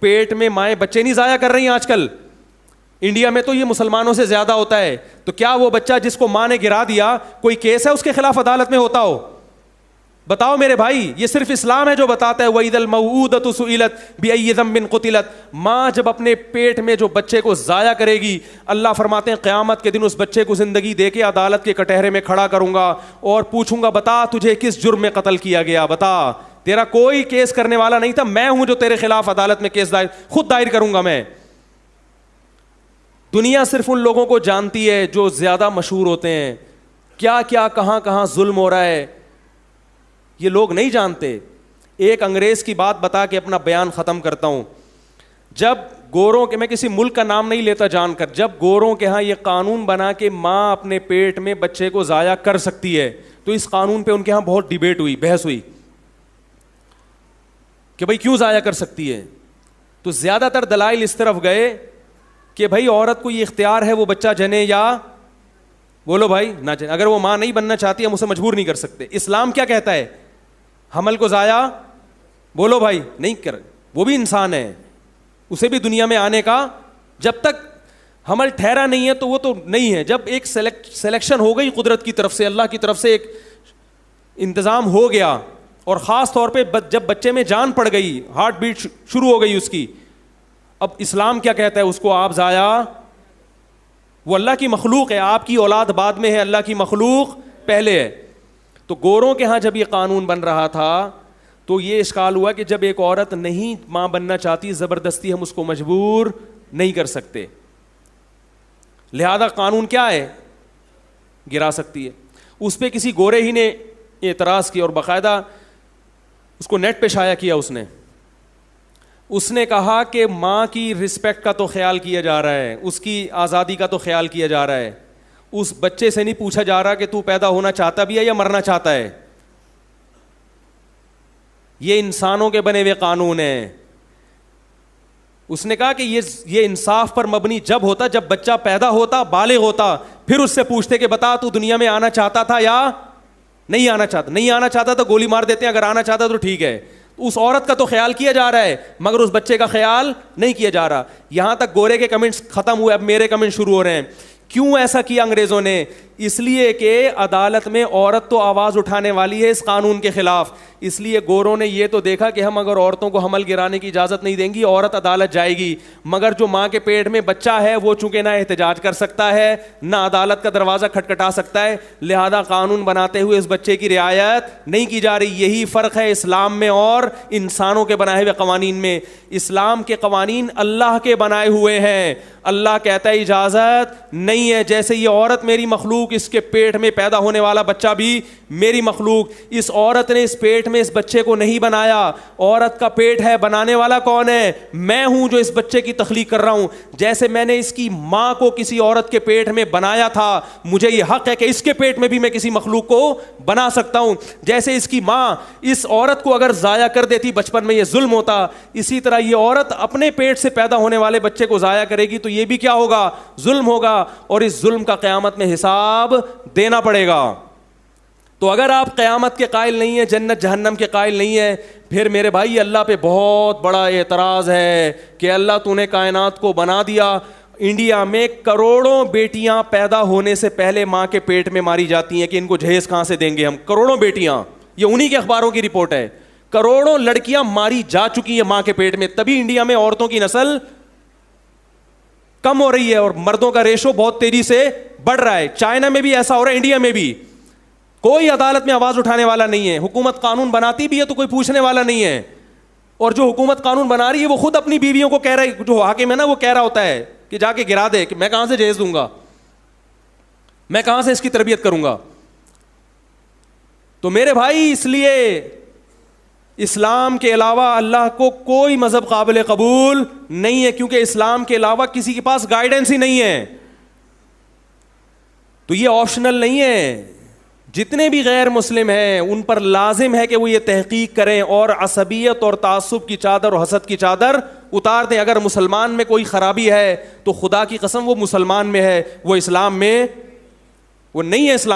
پیٹ میں مائیں بچے نہیں ضائع کر رہی ہیں آج کل. انڈیا میں تو یہ مسلمانوں سے زیادہ ہوتا ہے. تو کیا وہ بچہ جس کو ماں نے گرا دیا کوئی کیس ہے اس کے خلاف عدالت میں ہوتا ہو؟ بتاؤ میرے بھائی. یہ صرف اسلام ہے جو بتاتا ہے وَإِذَا الْمَوْءُودَةُ سُئِلَتْ بِأَيِّ ذَنبٍ قُتِلَتْ. ماں جب اپنے پیٹ میں جو بچے کو ضائع کرے گی, اللہ فرماتے ہیں قیامت کے دن اس بچے کو زندگی دے کے عدالت کے کٹہرے میں کھڑا کروں گا اور پوچھوں گا بتا تجھے کس جرم میں قتل کیا گیا, بتا. تیرا کوئی کیس کرنے والا نہیں تھا, میں ہوں جو تیرے خلاف عدالت میں کیس خود دائر کروں گا میں. دنیا صرف ان لوگوں کو جانتی ہے جو زیادہ مشہور ہوتے ہیں. کیا کیا کہاں کہاں ظلم ہو رہا ہے یہ لوگ نہیں جانتے. ایک انگریز کی بات بتا کے اپنا بیان ختم کرتا ہوں. جب گوروں کے, میں کسی ملک کا نام نہیں لیتا جان کر, جب گوروں کے ہاں یہ قانون بنا کہ ماں اپنے پیٹ میں بچے کو ضائع کر سکتی ہے, تو اس قانون پہ ان کے ہاں بہت ڈیبیٹ ہوئی, بحث ہوئی کہ بھائی کیوں ضائع کر سکتی ہے. تو زیادہ تر دلائل اس طرف گئے کہ بھائی عورت کو یہ اختیار ہے وہ بچہ جنے یا بولو بھائی نہ جنے. اگر وہ ماں نہیں بننا چاہتی ہم اسے مجبور نہیں کر سکتے. اسلام کیا کہتا ہے؟ حمل کو ضائع بولو بھائی نہیں کر, وہ بھی انسان ہے, اسے بھی دنیا میں آنے کا, جب تک حمل ٹھہرا نہیں ہے تو وہ تو نہیں ہے. جب ایک سلیکشن ہو گئی قدرت کی طرف سے, اللہ کی طرف سے ایک انتظام ہو گیا, اور خاص طور پہ جب بچے میں جان پڑ گئی, ہارٹ بیٹ شروع ہو گئی اس کی, اب اسلام کیا کہتا ہے اس کو آپ ضائع, وہ اللہ کی مخلوق ہے, آپ کی اولاد بعد میں ہے, اللہ کی مخلوق پہلے ہے. تو گوروں کے ہاں جب یہ قانون بن رہا تھا تو یہ اشکال ہوا کہ جب ایک عورت نہیں ماں بننا چاہتی, زبردستی ہم اس کو مجبور نہیں کر سکتے, لہذا قانون کیا ہے گرا سکتی ہے. اس پہ کسی گورے ہی نے اعتراض کیا اور باقاعدہ اس کو نیٹ پہ شائع کیا. اس نے کہا کہ ماں کی رسپیکٹ کا تو خیال کیا جا رہا ہے, اس کی آزادی کا تو خیال کیا جا رہا ہے, اس بچے سے نہیں پوچھا جا رہا کہ تو پیدا ہونا چاہتا بھی ہے یا مرنا چاہتا ہے. یہ انسانوں کے بنے ہوئے قانون ہیں. اس نے کہا کہ یہ انصاف پر مبنی جب ہوتا جب بچہ پیدا ہوتا, بالغ ہوتا, پھر اس سے پوچھتے کہ بتا تو دنیا میں آنا چاہتا تھا یا نہیں آنا چاہتا. نہیں آنا چاہتا تو گولی مار دیتے ہیں, اگر آنا چاہتا تو ٹھیک ہے. اس عورت کا تو خیال کیا جا رہا ہے مگر اس بچے کا خیال نہیں کیا جا رہا. یہاں تک گورے کے کمنٹس ختم ہوئے, اب میرے کمنٹ شروع ہو رہے ہیں. کیوں ایسا کیا انگریزوں نے؟ اس لیے کہ عدالت میں عورت تو آواز اٹھانے والی ہے اس قانون کے خلاف. اس لیے گوروں نے یہ تو دیکھا کہ ہم اگر عورتوں کو حمل گرانے کی اجازت نہیں دیں گی, عورت عدالت جائے گی, مگر جو ماں کے پیٹ میں بچہ ہے وہ چونکہ نہ احتجاج کر سکتا ہے نہ عدالت کا دروازہ کھٹکھٹا سکتا ہے, لہذا قانون بناتے ہوئے اس بچے کی رعایت نہیں کی جا رہی. یہی فرق ہے اسلام میں اور انسانوں کے بنائے ہوئے قوانین میں. اسلام کے قوانین اللہ کے بنائے ہوئے ہیں, اللہ کہتا ہے اجازت نہیں ہے. جیسے یہ عورت میری مخلوق, اس کے پیٹ میں پیدا ہونے والا بچہ بھی میری مخلوق. اس عورت نے اس پیٹ میں اس بچے کو نہیں بنایا, عورت کا پیٹ ہے, بنانے والا کون ہے؟ میں ہوں جو اس بچے کی تخلیق کر رہا ہوں. جیسے میں نے اس کی ماں کو کسی عورت کے پیٹ میں بنایا تھا, مجھے یہ حق ہے کہ اس کے پیٹ میں بھی میں کسی مخلوق کو بنا سکتا ہوں. جیسے اس کی ماں اس عورت کو اگر ضائع کر دیتی بچپن میں یہ ظلم ہوتا, اسی طرح یہ عورت اپنے پیٹ سے پیدا ہونے والے بچے کو ضائع کرے گی تو یہ بھی کیا ہوگا؟ ظلم ہوگا, اور اس ظلم کا قیامت میں حساب دینا پڑے گا. تو اگر آپ قیامت کے قائل نہیں ہیں, جنت جہنم کے قائل نہیں ہیں, پھر میرے بھائی اللہ پہ بہت بڑا اعتراض ہے کہ اللہ تو نے کائنات کو بنا دیا. انڈیا میں کروڑوں بیٹیاں پیدا ہونے سے پہلے ماں کے پیٹ میں ماری جاتی ہیں کہ ان کو جہیز کہاں سے دیں گے ہم. کروڑوں بیٹیاں, یہ انہی کے اخباروں کی رپورٹ ہے, کروڑوں لڑکیاں ماری جا چکی ہیں ماں کے پیٹ میں. تبھی انڈیا میں عورتوں کی نسل کم ہو رہی ہے اور مردوں کا ریشو بہت تیزی سے بڑھ رہا ہے. چائنا میں بھی ایسا ہو رہا ہے, انڈیا میں بھی. کوئی عدالت میں آواز اٹھانے والا نہیں ہے. حکومت قانون بناتی بھی ہے تو کوئی پوچھنے والا نہیں ہے, اور جو حکومت قانون بنا رہی ہے وہ خود اپنی بیویوں کو کہہ رہا ہے, جو حاکم ہے نا وہ کہہ رہا ہوتا ہے کہ جا کے گرا دے, کہ میں کہاں سے جہیز دوں گا, میں کہاں سے اس کی تربیت کروں گا. تو میرے بھائی اس لیے اسلام کے علاوہ اللہ کو کوئی مذہب قابل قبول نہیں ہے, کیونکہ اسلام کے علاوہ کسی کے پاس گائیڈنس ہی نہیں ہے. تو یہ آپشنل نہیں ہے. جتنے بھی غیر مسلم ہیں ان پر لازم ہے کہ وہ یہ تحقیق کریں اور عصبیت اور تعصب کی چادر اور حسد کی چادر اتار دیں. اگر مسلمان میں کوئی خرابی ہے تو خدا کی قسم وہ مسلمان میں ہے, وہ اسلام میں وہ نہیں ہے. اسلام